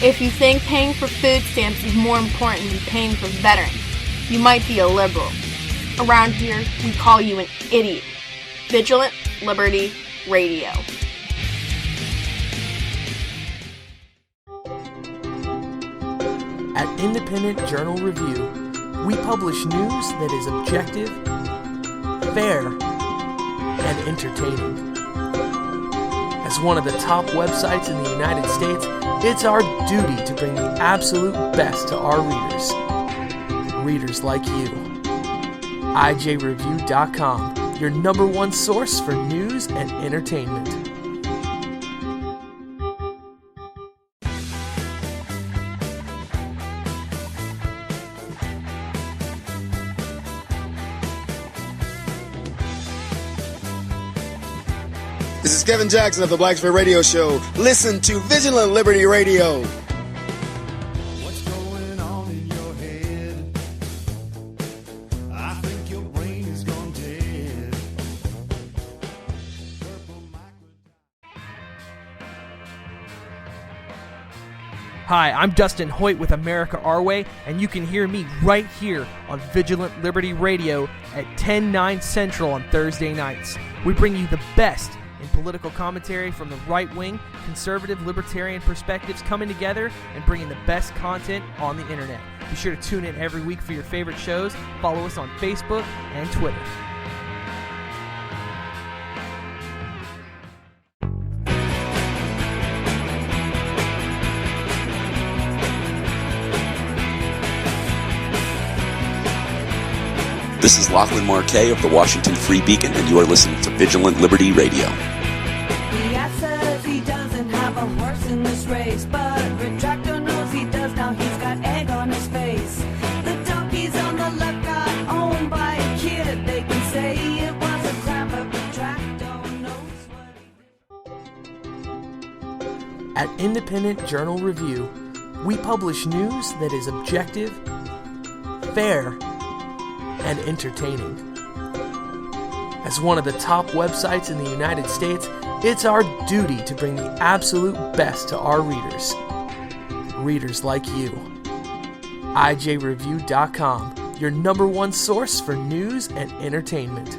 If you think paying for food stamps is more important than paying for veterans, you might be a liberal. Around here, we call you an idiot. Vigilant Liberty Radio. At Independent Journal Review, we publish news that is objective, fair, and entertaining. As one of the top websites in the United States, it's our duty to bring the absolute best to our readers. Readers like you. IJReview.com, your number one source for news and entertainment. This is Kevin Jackson of the Black Spreaker Radio Show. Listen to Vigilant Liberty Radio. What's going on in your head? I think your brain is gone dead. Hi, I'm Dustin Hoyt with America Our Way, and you can hear me right here on Vigilant Liberty Radio at 10/9 Central on Thursday nights. We bring you the best in political commentary from the right-wing, conservative, libertarian perspectives coming together and bringing the best content on the internet. Be sure to tune in every week for your favorite shows. Follow us on Facebook and Twitter. This is Lachlan Marquet of the Washington Free Beacon, and you are listening to Vigilant Liberty Radio. The ass says he doesn't have a horse in this race, but Retractor knows he does. Now he's got egg on his face. The donkey's on the left got owned by a kid. They can say it was a crime, but Retractor knows what he did. At Independent Journal Review, we publish news that is objective, fair, and entertaining. As one of the top websites in the United States, it's our duty to bring the absolute best to our readers. Readers like you. IJReview.com, your number one source for news and entertainment.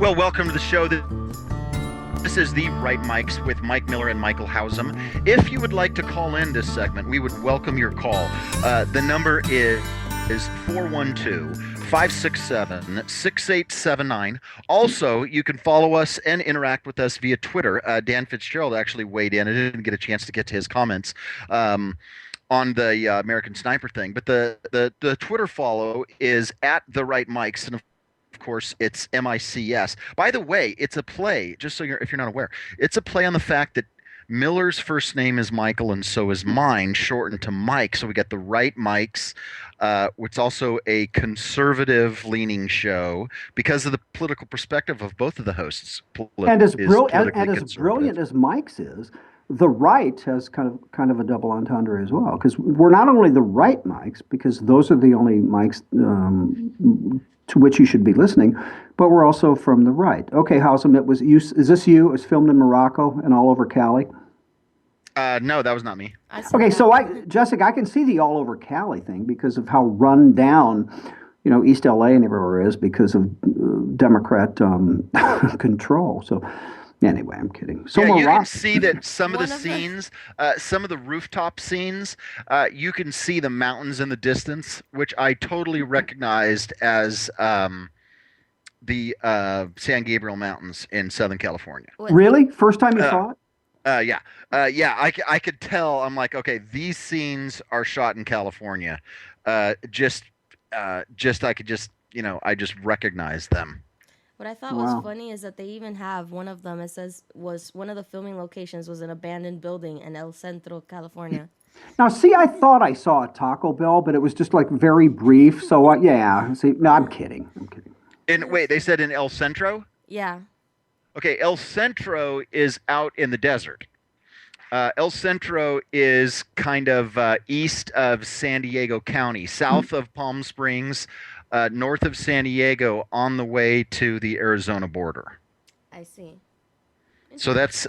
Well, welcome to the show. This is the Right Mics with Mike Miller and Michael Hausum. If you would like to call in this segment, we would welcome your call. The number is 412-567-6879. Also, you can follow us and interact with us via Twitter. Dan Fitzgerald actually weighed in. I didn't get a chance to get to his comments on the American Sniper thing, but the Twitter follow is at the Right Mics, and of course, it's MICS. By the way, it's a play, just so if you're not aware, it's a play on the fact that Miller's first name is Michael, and so is mine, shortened to Mike. So we got the Right Mics, which is also a conservative-leaning show because of the political perspective of both of the hosts. And as brilliant as Mike's is, the right has kind of a double entendre as well, because we're not only the right mics, because those are the only mics to which you should be listening, but we're also from the right. Okay, Hausum, it was you. Is this you? It was filmed in Morocco and all over Cali? No, that was not me. Okay, so Jessica, I can see the all over Cali thing because of how run down, East LA and everywhere is because of Democrat control. So anyway, I'm kidding. So yeah, you can see that some of the scenes, some of the rooftop scenes, you can see the mountains in the distance, which I totally recognized as the San Gabriel Mountains in Southern California. Really? First time you saw it? Yeah. I could tell. I'm like, okay, these scenes are shot in California. I just recognize them. What I thought was funny is that they even have one of them. It says one of the filming locations was an abandoned building in El Centro, California. Now, see, I thought I saw a Taco Bell, but it was just like very brief. So yeah. See, no, I'm kidding. Wait, they said in El Centro? Yeah. Okay, El Centro is out in the desert. El Centro is kind of east of San Diego County, south of Palm Springs, north of San Diego, on the way to the Arizona border. I see. So that's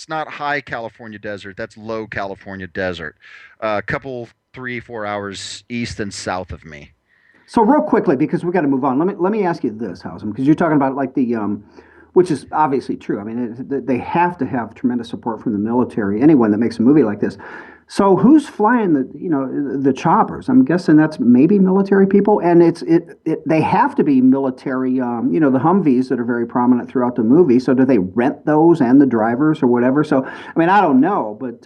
not high California desert. That's low California desert. A couple, 3, 4 hours east and south of me. So real quickly, because we got to move on. Let me ask you this, Housen, because you're talking about like the which is obviously true. I mean, they have to have tremendous support from the military. Anyone that makes a movie like this. So who's flying the choppers? I'm guessing that's maybe military people, and they have to be military. The Humvees that are very prominent throughout the movie. So do they rent those and the drivers or whatever? So I mean, I don't know, but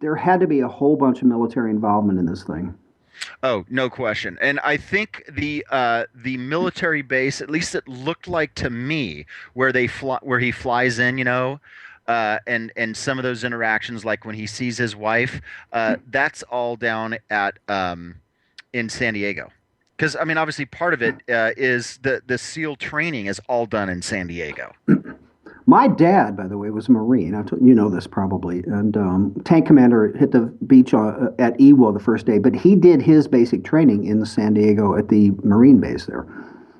there had to be a whole bunch of military involvement in this thing. Oh, no question. And I think the military base, at least it looked like to me, where he flies in, and some of those interactions, like when he sees his wife, that's all down at in San Diego. Because I mean, obviously, part of it is the SEAL training is all done in San Diego. My dad, by the way, was a Marine. You know this probably. And tank commander hit the beach at Iwo the first day, but he did his basic training in San Diego at the Marine base there.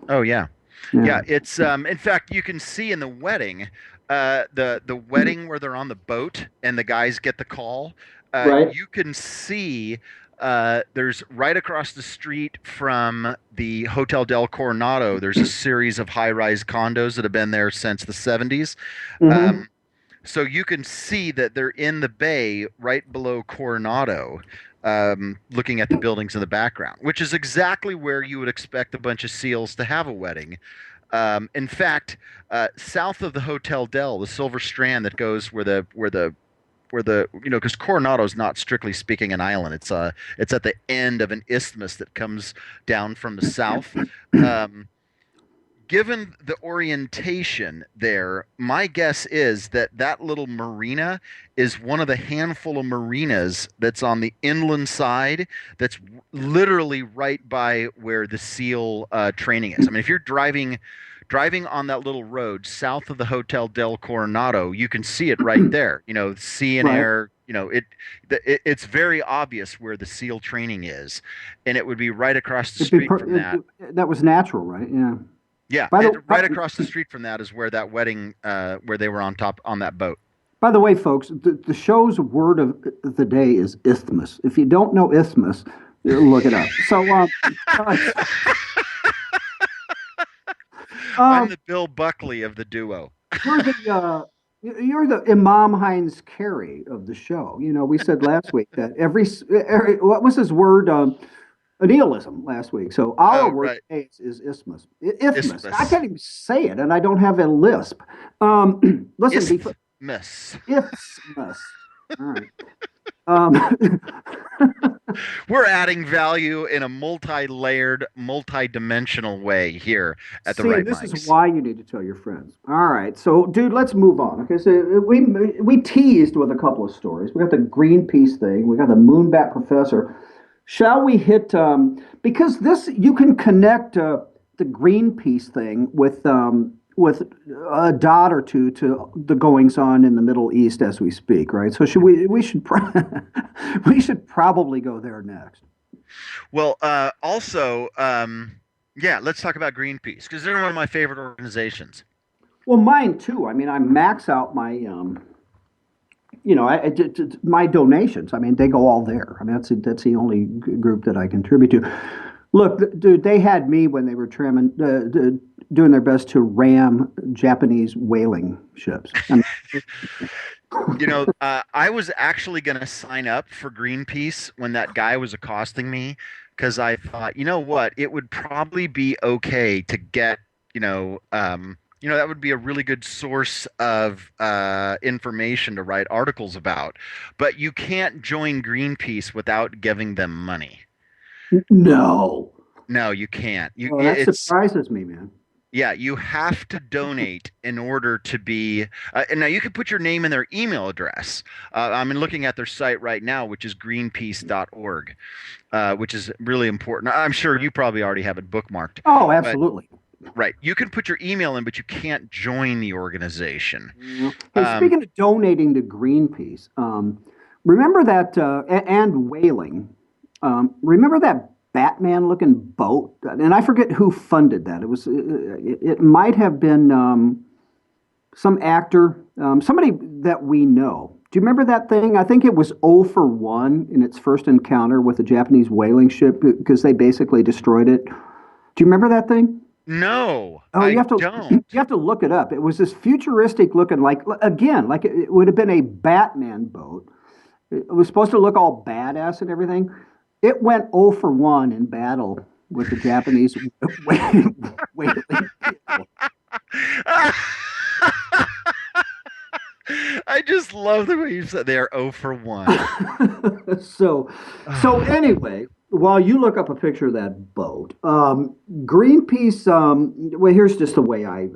Oh yeah. Yeah. It's in fact, you can see in the wedding, the wedding where they're on the boat and the guys get the call. Right. You can see. There's right across the street from the Hotel del Coronado. There's a series of high-rise condos that have been there since the 70s. Mm-hmm. So you can see that they're in the bay right below Coronado, looking at the buildings in the background, which is exactly where you would expect a bunch of SEALs to have a wedding. In fact, south of the Hotel Del, the Silver Strand that goes where the because Coronado is not strictly speaking an island. It's at the end of an isthmus that comes down from the south. Given the orientation there, my guess is that little marina is one of the handful of marinas that's on the inland side that's literally right by where the SEAL training is. I mean, if you're driving on that little road south of the Hotel del Coronado, you can see it right there. Sea and air. It's very obvious where the SEAL training is, and it would be right across the street from that. That was natural, right? Yeah. Yeah, right across the street from that is where that wedding, where they were on that boat. By the way, folks, the show's word of the day is isthmus. If you don't know isthmus, look it up. So. I'm the Bill Buckley of the duo. You're the Imam Heinz Carey of the show. We said last week that every what was his word? A neologism last week. So our word today is isthmus. Isthmus. I can't even say it, and I don't have a lisp. Listen, Isthmus. Isthmus. All right. We're adding value in a multi-layered, multi-dimensional way here at the Right This Mics. is why you need to tell your friends. All right, so dude, let's move on. Okay, so we teased with a couple of stories. We got the Greenpeace thing. We got the Moonbat Professor. Shall we hit because this you can connect the Greenpeace thing with a dot or two to the goings on in the Middle East as we speak, right? So we should probably go there next. Well, also, let's talk about Greenpeace because they're one of my favorite organizations. Well, mine too. I mean, I max out my my donations. I mean, they go all there. I mean, that's the only group that I contribute to. Look, dude, they had me when they were doing their best to ram Japanese whaling ships. I was actually going to sign up for Greenpeace when that guy was accosting me because I thought, you know what, it would probably be okay to get, that would be a really good source of information to write articles about. But you can't join Greenpeace without giving them money. No, you can't. That surprises me, man. Yeah, you have to donate in order to be. And now you can put your name and their email address. I'm looking at their site right now, which is greenpeace.org, which is really important. I'm sure you probably already have it bookmarked. Oh, absolutely. Right. You can put your email in, but you can't join the organization. Hey, speaking of donating to Greenpeace, remember that, and whaling, remember that Batman-looking boat? And I forget who funded that. It might have been some actor, somebody that we know. Do you remember that thing? I think it was 0 for 1 in its first encounter with a Japanese whaling ship because they basically destroyed it. Do you remember that thing? No, Oh, I you have to don't. you have to look it up. It was this futuristic looking, like again, like it would have been a Batman boat. It was supposed to look all badass and everything. It went 0 for 1 in battle with the Japanese whaling people. I just love the way you said they are 0 for 1. So anyway, while you look up a picture of that boat, Greenpeace. Well, here's just the way I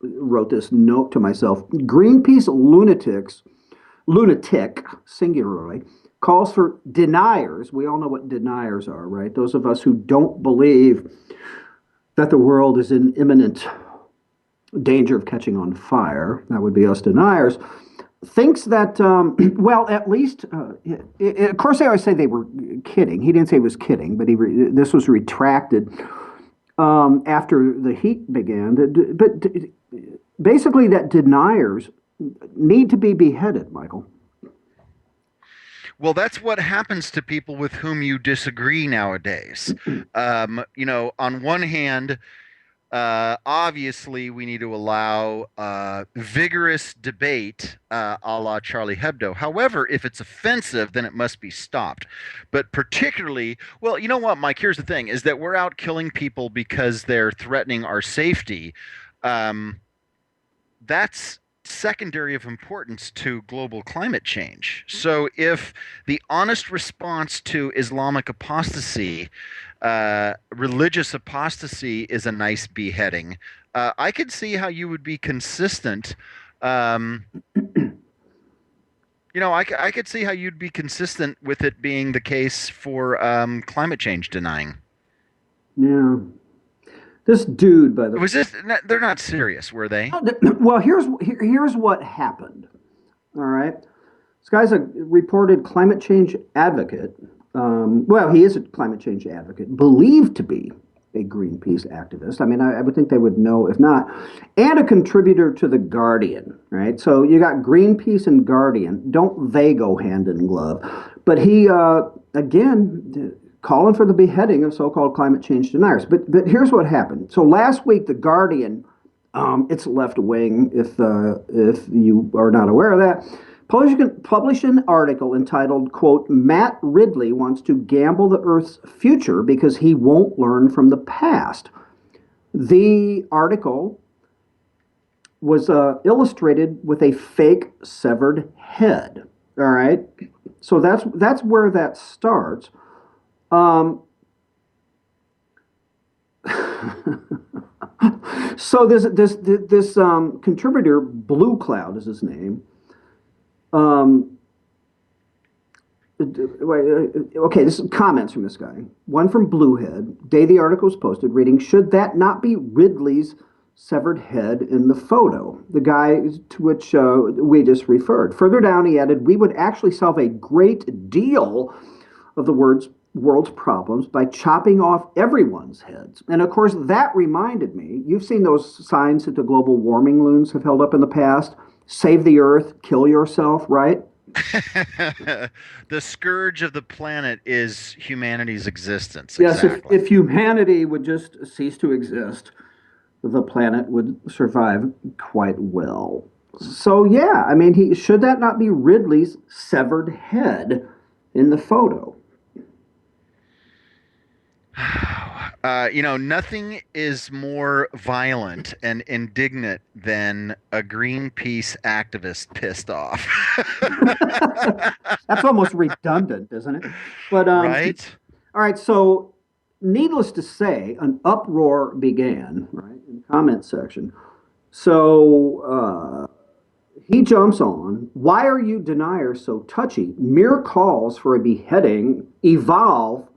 wrote this note to myself. Greenpeace lunatic singularly calls for deniers. We all know what deniers are, right? Those of us who don't believe that the world is in imminent danger of catching on fire. That would be us deniers. Thinks that, well, at least, of course, they always say they were kidding. He didn't say he was kidding, but this was retracted after the heat began. But basically, that deniers need to be beheaded, Michael. Well, that's what happens to people with whom you disagree nowadays. On one hand, obviously, we need to allow vigorous debate a la Charlie Hebdo. However, if it's offensive, then it must be stopped. But particularly, well, you know what, Mike? Here's the thing, is that we're out killing people because they're threatening our safety. That's secondary of importance to global climate change. So if the honest response to Islamic apostasy, religious apostasy, is a nice beheading, I could see how you would be consistent. I could see how you'd be consistent with it being the case for climate change denying. Yeah. This dude, by the way. They're not serious, were they? Well, here's what happened. All right. This guy's a reported climate change advocate. Well, he is a climate change advocate, believed to be a Greenpeace activist. I mean, I would think they would know if not. And a contributor to The Guardian, right? So you got Greenpeace and Guardian. Don't they go hand in glove? But he, again, calling for the beheading of so-called climate change deniers. But here's what happened. So last week, The Guardian, it's left wing, if you are not aware of that, published an article entitled, quote, Matt Ridley wants to gamble the Earth's future because he won't learn from the past. The article was illustrated with a fake severed head. All right? So that's where that starts. So this contributor, Blue Cloud is his name. Okay, this is comments from this guy. One from Bluehead. Day the article was posted, reading, should that not be Ridley's severed head in the photo? The guy to which we just referred. Further down, he added, we would actually solve a great deal of the world's problems by chopping off everyone's heads. And of course, that reminded me, you've seen those signs that the global warming loons have held up in the past. Save the earth, kill yourself, right? The scourge of the planet is humanity's existence. Yes, exactly. if humanity would just cease to exist, the planet would survive quite well. So yeah, I mean, should that not be Ridley's severed head in the photo? Nothing is more violent and indignant than a Greenpeace activist pissed off. That's almost redundant, isn't it? But right? All right, so needless to say, an uproar began, right, in the comment section. So he jumps on, why are you deniers so touchy? Mere calls for a beheading evolve.